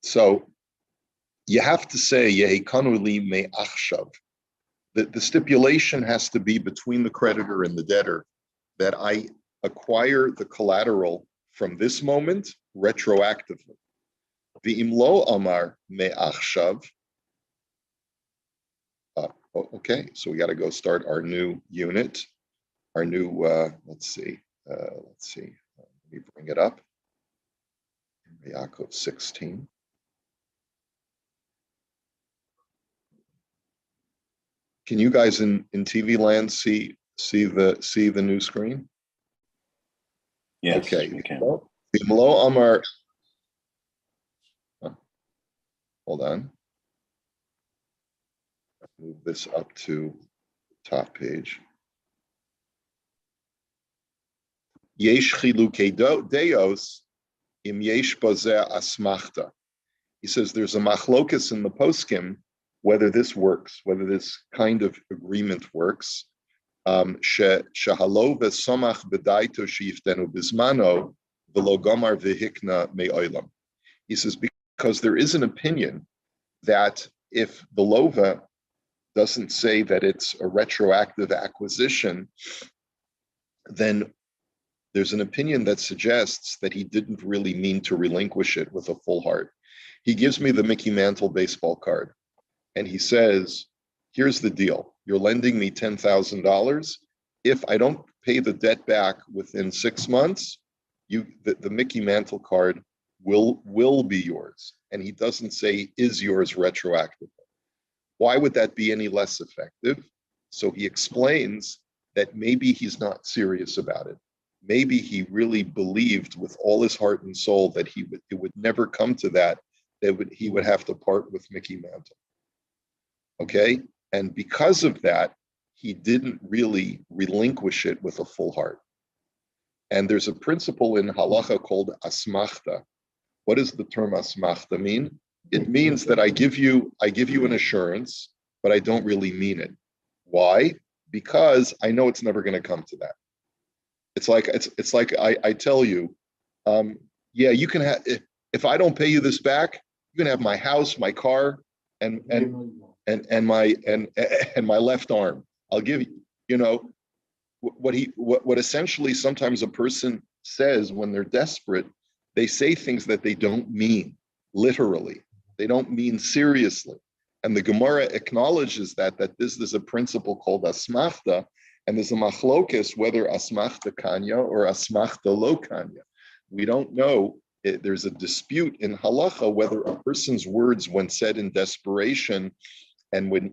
So you have to say, Yehikanu li me achshav. The stipulation has to be between the creditor and the debtor that I acquire the collateral from this moment retroactively. The imlo amar me achshav. Okay, so we got to go start our new unit, our new, let's see, let me bring it up. Yaakov 16. Can you guys in TV land see the new screen? Yes, okay. we can. Imlo amar. Hold on. Move this up to top page. Yesh chilukei deos im yesh bazeh asmachta. He says there's a machlokus in the poskim whether this works, whether this kind of agreement works. Shehalo v'somach b'daito shiftenu bismano v'lo gomar v'hikna me'olam. He says because there is an opinion that if the lova doesn't say that it's a retroactive acquisition, then there's an opinion that suggests that he didn't really mean to relinquish it with a full heart. He gives me the Mickey Mantle baseball card, and he says, here's the deal. You're lending me $10,000. If I don't pay the debt back within 6 months, the Mickey Mantle card will be yours. And he doesn't say, is yours retroactively. Why would that be any less effective? So he explains that maybe he's not serious about it. Maybe he really believed with all his heart and soul that it would never come to that he would have to part with Mickey Mantle. Okay? And because of that, he didn't really relinquish it with a full heart. And there's a principle in halacha called asmachta. What does the term asmachta mean? It means that I give you an assurance, but I don't really mean it. Why? Because I know it's never going to come to that. It's like I tell you, yeah, you can have, if I don't pay you this back, you can have my house, my car, and my left arm. I'll give you, what essentially sometimes a person says when they're desperate, they say things that they don't mean literally. They don't mean seriously. And the Gemara acknowledges that this is a principle called asmachta, and there's a machlokes whether asmachta kanya or asmachta lo kanya. We don't know. There's a dispute in halacha whether a person's words, when said in desperation, and when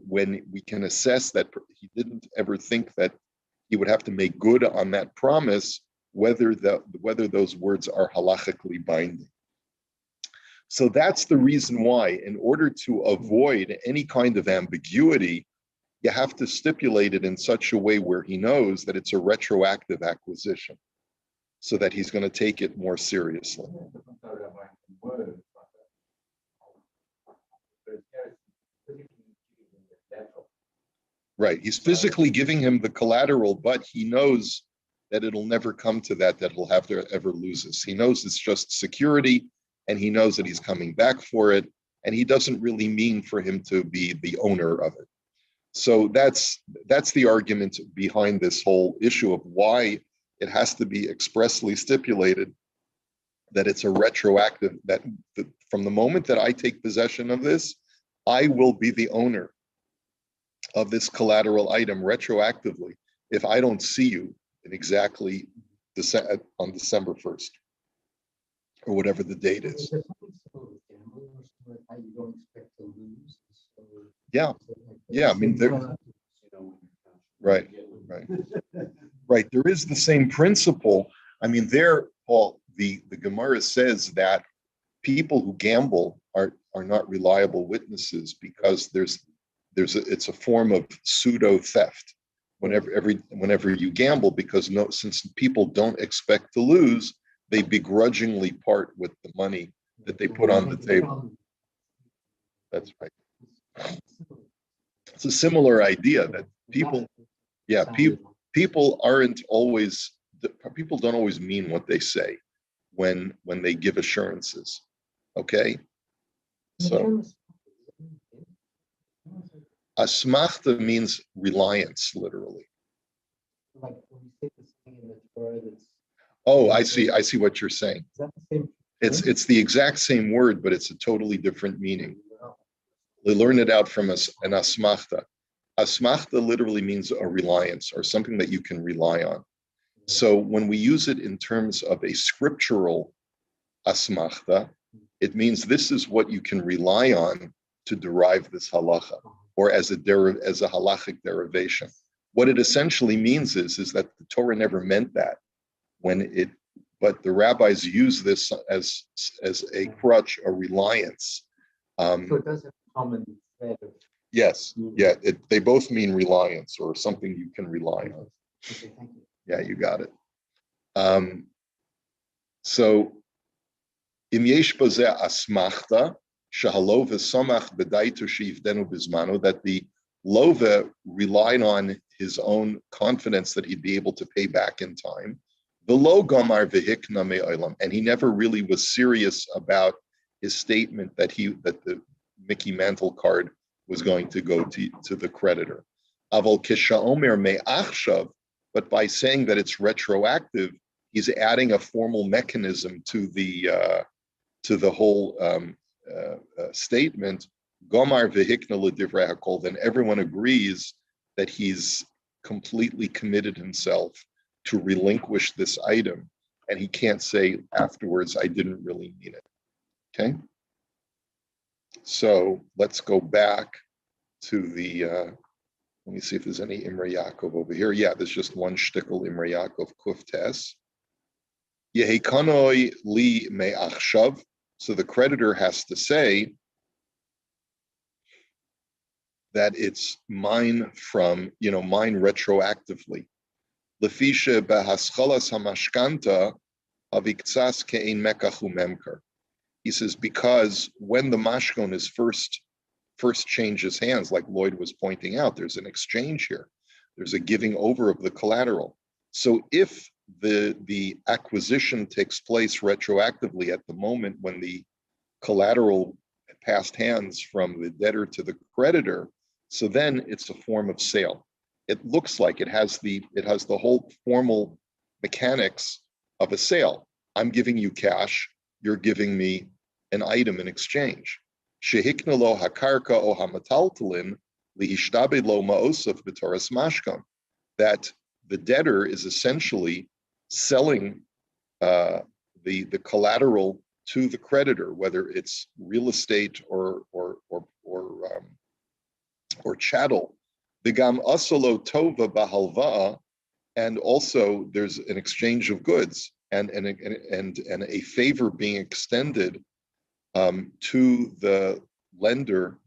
we can assess that he didn't ever think that he would have to make good on that promise, whether those words are halachically binding. So that's the reason why, in order to avoid any kind of ambiguity, you have to stipulate it in such a way where he knows that it's a retroactive acquisition, so that he's going to take it more seriously. Right. He's physically giving him the collateral, but he knows that it'll never come to that he'll have to ever lose this. He knows it's just security, and he knows that he's coming back for it, and he doesn't really mean for him to be the owner of it. So that's the argument behind this whole issue of why it has to be expressly stipulated that it's a retroactive, that from the moment that I take possession of this, I will be the owner of this collateral item retroactively if I don't see you in exactly on December 1st or whatever the date is. Yeah. I mean, right. There is the same principle. I mean, Paul, the Gemara says that people who gamble are not reliable witnesses because it's a form of pseudo theft. Whenever you gamble, because since people don't expect to lose, they begrudgingly part with the money that they put on the table. That's right. It's a similar idea that people don't always mean what they say when they give assurances. Okay, So asmachta means reliance, literally. Like when we say this thing in the Torah, that's Oh, I see. I see what you're saying. is that the same? It's the exact same word, but it's a totally different meaning. We learn it out from an asmachta. Asmachta literally means a reliance or something that you can rely on. So when we use it in terms of a scriptural asmachta, it means this is what you can rely on to derive this halacha, or as a halachic derivation. What it essentially means is that the Torah never meant that but the rabbis use this as a crutch, a reliance. So it does have a common thread of. Yes, yeah, they both mean reliance or something you can rely on. Okay, thank you. Yeah, you got it. So, im yesh bazeh asmachta, shahalova samach b'daitu sheivdenu bizmanu, that the lova relied on his own confidence that he'd be able to pay back in time. V'lo gamar v'hikna me'olam, and he never really was serious about his statement that the Mickey Mantle card was going to go to the creditor. Aval kisha omer me'achshav, but by saying that it's retroactive, he's adding a formal mechanism to the whole statement. Gomar v'hikna l'divrei hakol. Then everyone agrees that he's completely committed himself to relinquish this item, and he can't say afterwards, "I didn't really mean it." Okay. So let's go back to the. Let me see if there's any Imrei Yaakov over here. Yeah, there's just one shtickle Imrei Yaakov kuftes. Yehikanoi li me'achshav. So the creditor has to say that it's mine mine retroactively. Lefisha behaschalas hamashkanta aviktsas ke'ein mekachu memker. He says, because when the mashkon is first changes hands, like Lloyd was pointing out, there's an exchange here. There's a giving over of the collateral. So if the acquisition takes place retroactively at the moment when the collateral passed hands from the debtor to the creditor, so then it's a form of sale. It looks like it has the whole formal mechanics of a sale. I'm giving you cash, you're giving me an item in exchange. Shehikna lo hakarka o hamataltalin lihishtabe lo ma'osaf b'toras mashkon. That the debtor is essentially selling the collateral to the creditor, whether it's real estate or chattel. V'gam asolo tova b'halva'a, and also there's an exchange of goods and a favor being extended to the lender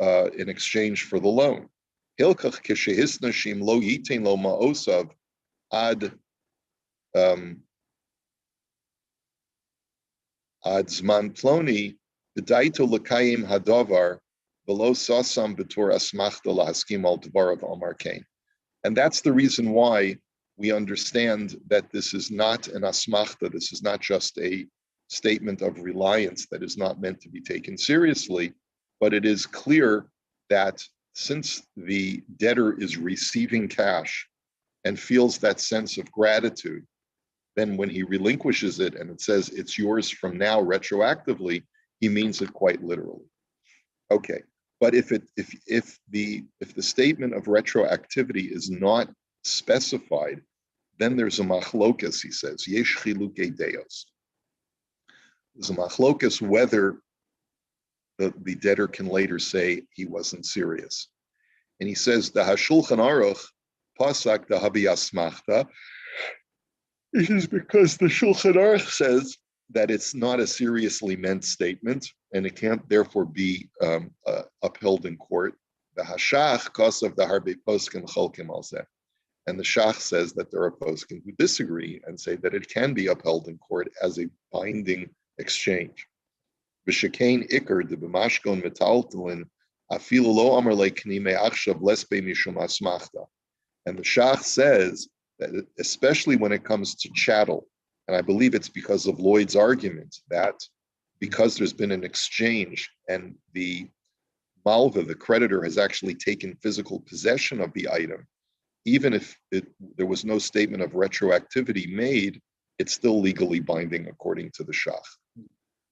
in exchange for the loan. Hilchos kishehisnashim lo yitain lo ma'osav ad zman ploni b'daito l'kayim hadavar v'lo sasam b'tor asmachta lahaskim al dvarav amar kain. And that's the reason why we understand that this is not an asmachta. This is not just a statement of reliance that is not meant to be taken seriously, but it is clear that since the debtor is receiving cash and feels that sense of gratitude, then when he relinquishes it and it says it's yours from now retroactively, he means it quite literally. Okay, but if the statement of retroactivity is not specified, then there's a machlokas, he says, yesh chilukei deos. There's a machlokas whether the debtor can later say he wasn't serious. And he says, the Hashulchan Aruch pasak the habi asmachta. It is because the Shulchan Aruch says that it's not a seriously meant statement, and it can't therefore be upheld in court. The Hashach kasav the harbe poskin cholkim al zeh. And the Shach says that there are poskim who disagree and say that it can be upheld in court as a binding exchange. B'shekain ikar de b'mashkon metaltalin afilu lo amar le'kni me'achshav lesbe mishum asmachta. And the Shach says that especially when it comes to chattel, and I believe it's because of Lloyd's argument that because there's been an exchange and the malva, the creditor, has actually taken physical possession of the item, even if there was no statement of retroactivity made, it's still legally binding according to the shach.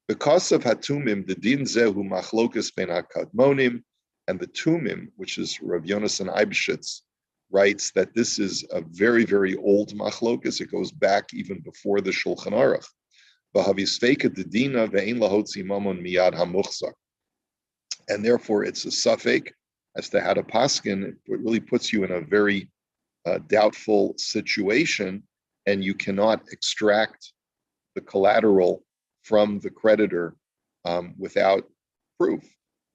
Because of hatumim, the din zehu machlokas ben hakadmonim, and the tumim, which is Rav Yonasan Eibschitz, writes that this is a very, very old machlokas. It goes back even before the Shulchan Aruch. And therefore, it's a suffix as to how to paskin. It really puts you in a very doubtful situation, and you cannot extract the collateral from the creditor without proof.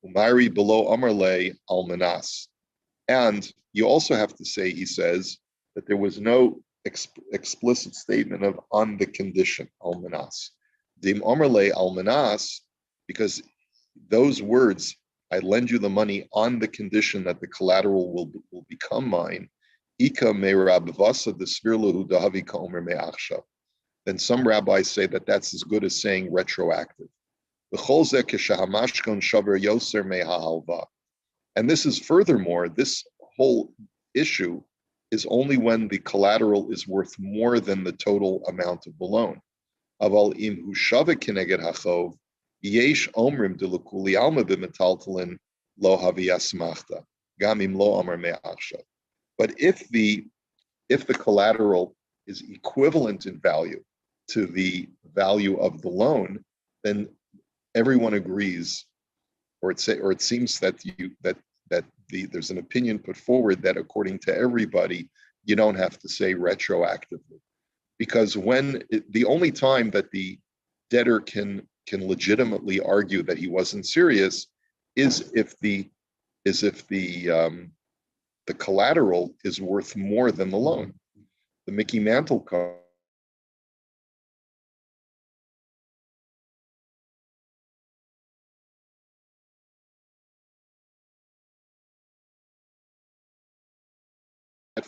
Umari below Amarle almanas. And you also have to say, he says, that there was no explicit statement of on the condition, almanas. Dim Amarle almanas, because those words, I lend you the money on the condition that the collateral will become mine. Ika me rabvasa the svirlahu dahavi kaomer me'achshav. Then some rabbis say that that's as good as saying retroactive. And this is furthermore, this whole issue is only when the collateral is worth more than the total amount of the loan. Aval im hu shava keneged hachov, yesh omrim delukuli alma b'metaltalin lo havi asmachta, gamim lo amar me'achshav. But if the collateral is equivalent in value to the value of the loan, then everyone agrees, or it seems that there's an opinion put forward that according to everybody, you don't have to say retroactively, because the only time that the debtor can legitimately argue that he wasn't serious is if the collateral is worth more than the loan. The Mickey Mantle card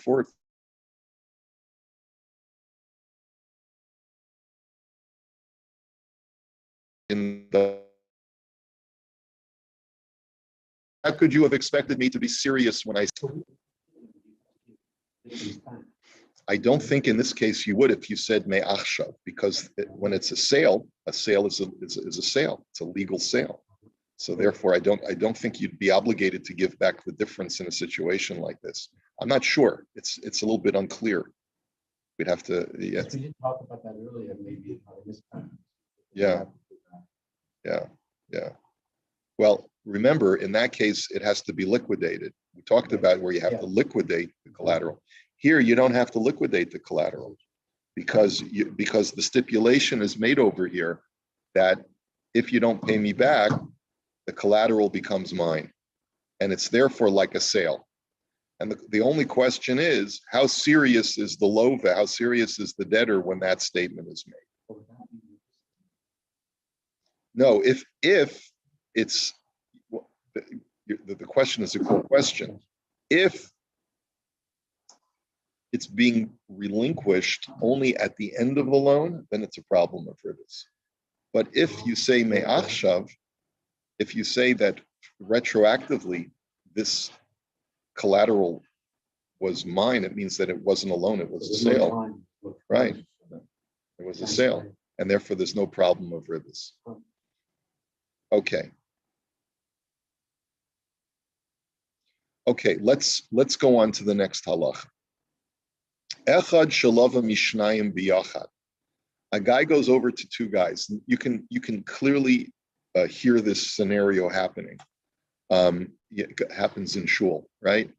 forth. How could you have expected me to be serious when I don't think in this case you would if you said me'achshav, because when it's a sale is a sale. It's a legal sale. So therefore, I don't think you'd be obligated to give back the difference in a situation like this. I'm not sure. It's a little bit unclear. We'd have to. Yeah. We did talk about that earlier, maybe. Yeah. Well, remember, in that case, it has to be liquidated. We talked about where you have to liquidate the collateral. Here, you don't have to liquidate the collateral because the stipulation is made over here that if you don't pay me back, the collateral becomes mine, and it's therefore like a sale. And the only question is, how serious is the lova? How serious is the debtor when that statement is made? No, if it's the question is a cool question. If it's being relinquished only at the end of the loan, then it's a problem of ribis. But if you say me'achshav, if you say that retroactively this collateral was mine, it means that it wasn't a loan, it was a sale. Right. It was a sale. And therefore there's no problem of ribis. Okay. Okay, let's go on to the next halach. Echad shalava mishnayim biyachad. A guy goes over to two guys. You can clearly hear this scenario happening. It happens in shul, right?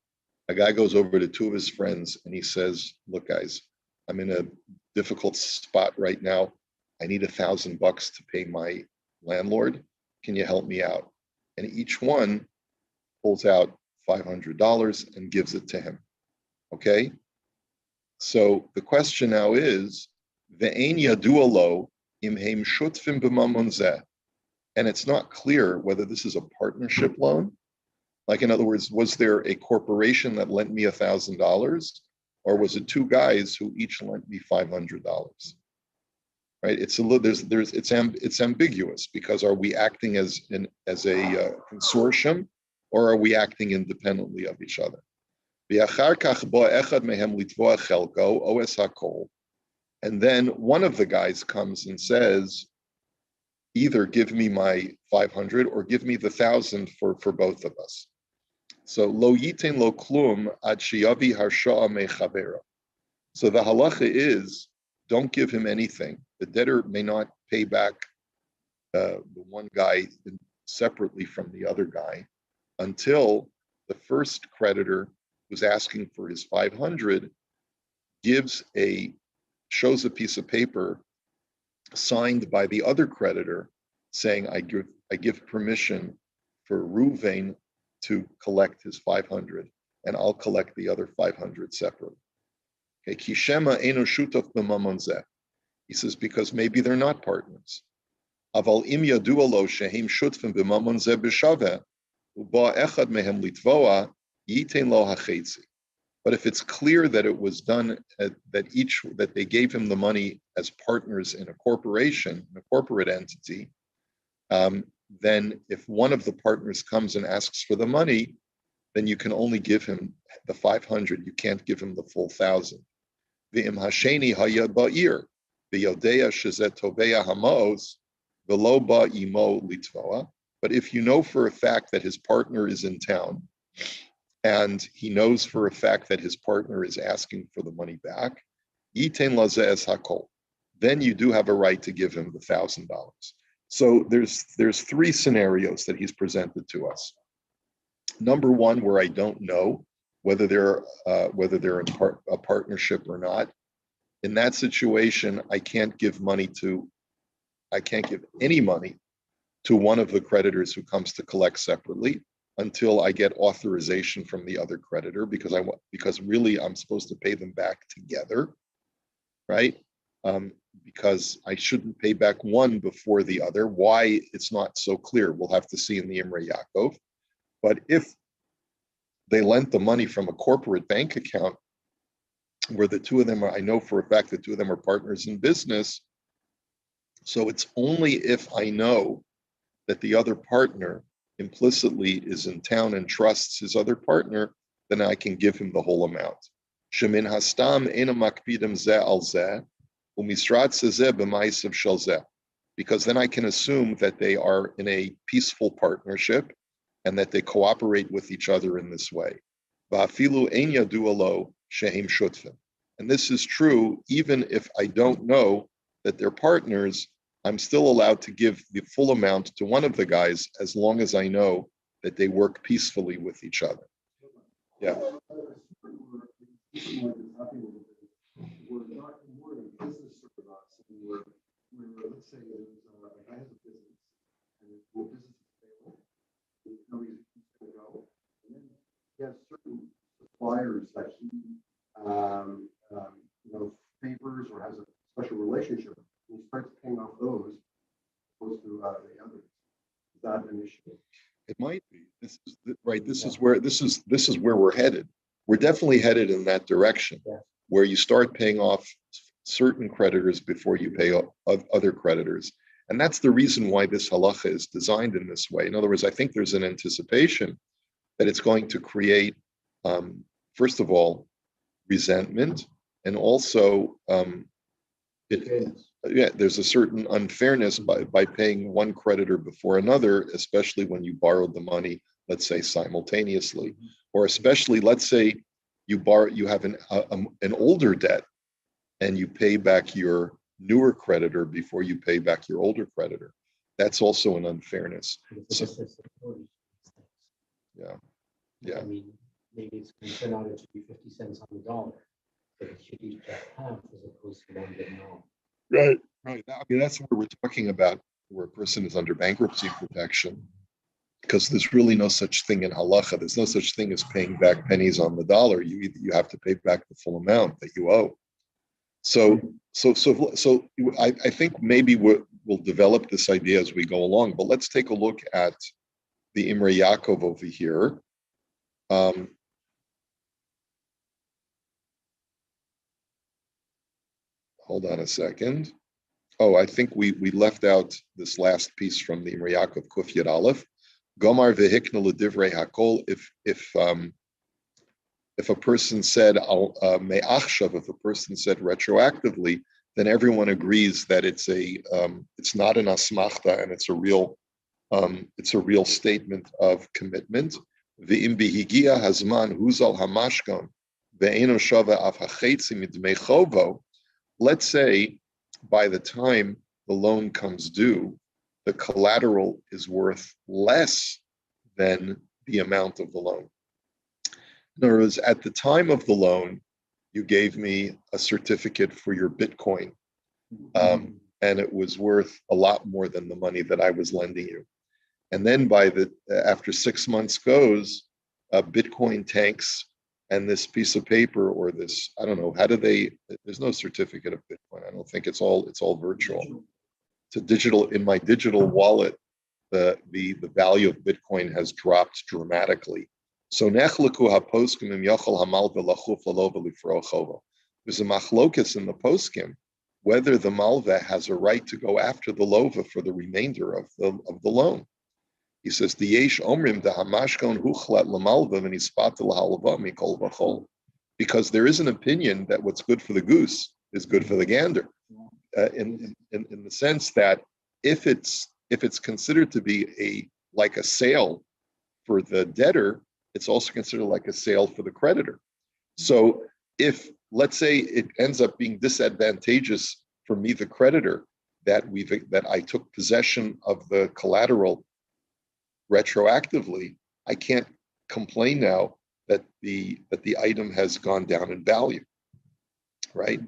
A guy goes over to two of his friends and he says, "Look, guys, I'm in a difficult spot right now. I need $1,000 to pay my landlord. Can you help me out?" And each one pulls out $500 and gives it to him. Okay? So the question now is, ve'ein yadua lo im heim shutfim b'mamon zeh. And it's not clear whether this is a partnership loan. Like, in other words, was there a corporation that lent me $1,000, or was it two guys who each lent me $500? right? It's a little it's ambiguous, because are we acting as a consortium, or are we acting independently of each other? And then one of the guys comes and says, either give me my 500 or give me the 1,000 for both of us. So lo yitin lo klum ad shiyavi harsha'a mechavera. So the halacha is, don't give him anything. The debtor may not pay back the one guy separately from the other guy until the first creditor who's asking for his 500 shows a piece of paper signed by the other creditor saying, I give permission for Ruvain to collect his 500, and I'll collect the other 500 separately. Okay, Kishema eno shutaf b'mamon zeh. He says, because maybe they're not partners. Aval im yadua lo shehem shutfim b'mamon zeh b'shaveh, uba echad mehem litvoa, yitein lo hachetzi. But if it's clear that it was done, that they gave him the money as partners in a corporation, a corporate entity, then if one of the partners comes and asks for the money, then you can only give him the 500. You can't give him the full 1,000. V'im hasheni haya ba'ir, v'yodea shezet toveya hamaos, v'lo ba imo litvoa. But if you know for a fact that his partner is in town, and he knows for a fact that his partner is asking for the money back, yitein lazeh es hakol. Then you do have a right to give him the $1,000. So there's three scenarios that he's presented to us. Number one, where I don't know whether they're in a partnership or not. In that situation, I can't give any money to one of the creditors who comes to collect separately until I get authorization from the other creditor, because really I'm supposed to pay them back together, right? Because I shouldn't pay back one before the other. Why, it's not so clear. We'll have to see in the Imrei Yaakov. But if they lent the money from a corporate bank account where the two of them I know for a fact the two of them are partners in business, so it's only if I know that the other partner implicitly is in town and trusts his other partner, then I can give him the whole amount. Shemin hastam ena makpidim zeh al zeh, umisrat zeh b'maisav shel zeh. Because then I can assume that they are in a peaceful partnership and that they cooperate with each other in this way. Va'afilu ein yadua lo shehem shutfim. And this is true even if I don't know that they're partners. I'm still allowed to give the full amount to one of the guys as long as I know that they work peacefully with each other. Yeah. We're not more in business sort of us. Let's say a guy has a business and his business is stable, nobody's going to go, and then he has certain suppliers that he favors or has a special relationship with. And he starts paying off those opposed to the others. Is that an issue? It might be. This is right. This is where we're headed. We're definitely headed in that direction, where you start paying off certain creditors before you pay other creditors. And that's the reason why this halacha is designed in this way. In other words, I think there's an anticipation that it's going to create, first of all, resentment, and also there's a certain unfairness by paying one creditor before another, especially when you borrowed the money, let's say simultaneously, or especially, let's say you have an older debt and you pay back your newer creditor before you pay back your older creditor. That's also an unfairness. So, yeah. I mean, maybe it's going to turn out it should be 50 cents on the dollar, but it should each get half as opposed to one getting all. Right. I mean, that's what we're talking about, where a person is under bankruptcy protection, because there's really no such thing in halacha. There's no such thing as paying back pennies on the dollar. You have to pay back the full amount that you owe. So I think maybe we'll develop this idea as we go along. But let's take a look at the Imrei Yaakov over here. Hold on a second. Oh, I think we left out this last piece from the Imrei Yaakov Kuf Yud Aleph. Gomar v'hikna l'divrei hakol. If a person said me'achshav, if a person said retroactively, then everyone agrees that it's not an asmachta and it's a real statement of commitment. V'im bihigia hazman huzal hamashkon ve'eno shava af hachetzi midmei chovo. Let's say by the time the loan comes due, the collateral is worth less than the amount of the loan. In other words, at the time of the loan, you gave me a certificate for your Bitcoin, and it was worth a lot more than the money that I was lending you. And then after 6 months goes, Bitcoin tanks, and this piece of paper or this, I don't know, there's no certificate of Bitcoin. I don't think it's all virtual. It's a digital, in my digital wallet, the value of Bitcoin has dropped dramatically. So there's a machlokas in the poskim whether the malva has a right to go after the lova for the remainder of the loan. He says the yesh omrim da hamashkon huchlat lamalva v'nispat lahalva mikol v'chol, because there is an opinion that what's good for the goose is good for the gander, in the sense that if it's considered to be like a sale for the debtor, it's also considered like a sale for the creditor. So if, let's say, it ends up being disadvantageous for me, the creditor, that I took possession of the collateral retroactively, I can't complain now that the item has gone down in value, right?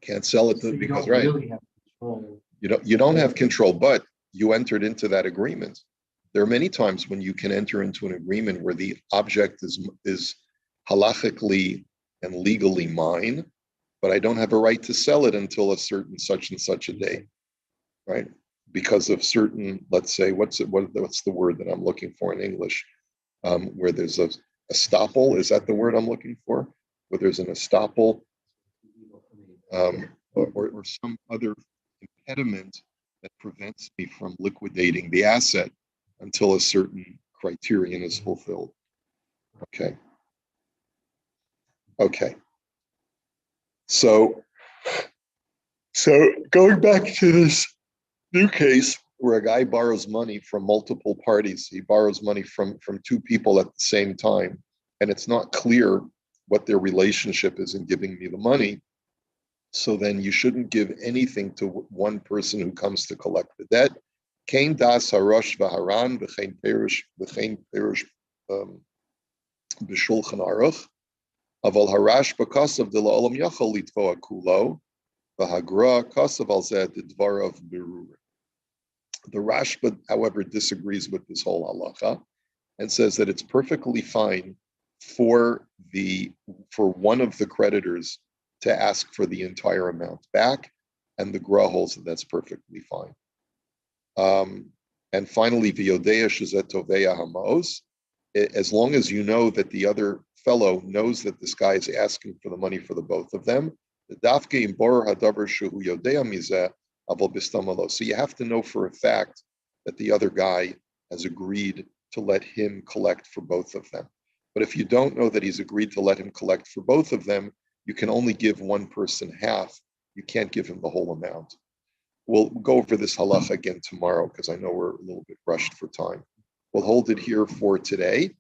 Can't sell it because, right? Really have control. You don't have control, but you entered into that agreement. There are many times when you can enter into an agreement where the object is halachically and legally mine, but I don't have a right to sell it until a certain such and such a day, right? Because of certain, let's say, what's the word that I'm looking for in English? Where there's a estoppel, is that the word I'm looking for? Where there's an estoppel, or some other impediment that prevents me from liquidating the asset until a certain criterion is fulfilled. Okay. So going back to this new case where a guy borrows money from multiple parties, he borrows money from two people at the same time, and it's not clear what their relationship is in giving me the money. So then you shouldn't give anything to one person who comes to collect the debt. Kain das harosh v'haran v'chein perish b'shulchan aruch aval harash b'kasav de la'olam yachal litvoa kulo v'hagra kasav al zeh dvarav berur. The Rashba, however, disagrees with this whole halacha and says that it's perfectly fine for one of the creditors to ask for the entire amount back, and the Gra holds that that's perfectly fine. And finally, v'yodeya shezet toveya hamaos, as long as you know that the other fellow knows that this guy is asking for the money for the both of them, the dafke im borer hadavar shehu yodeya mizeh aval bistamalo. So you have to know for a fact that the other guy has agreed to let him collect for both of them. But if you don't know that he's agreed to let him collect for both of them, you can only give one person half. You can't give him the whole amount. We'll go over this halacha again tomorrow because I know we're a little bit rushed for time. We'll hold it here for today.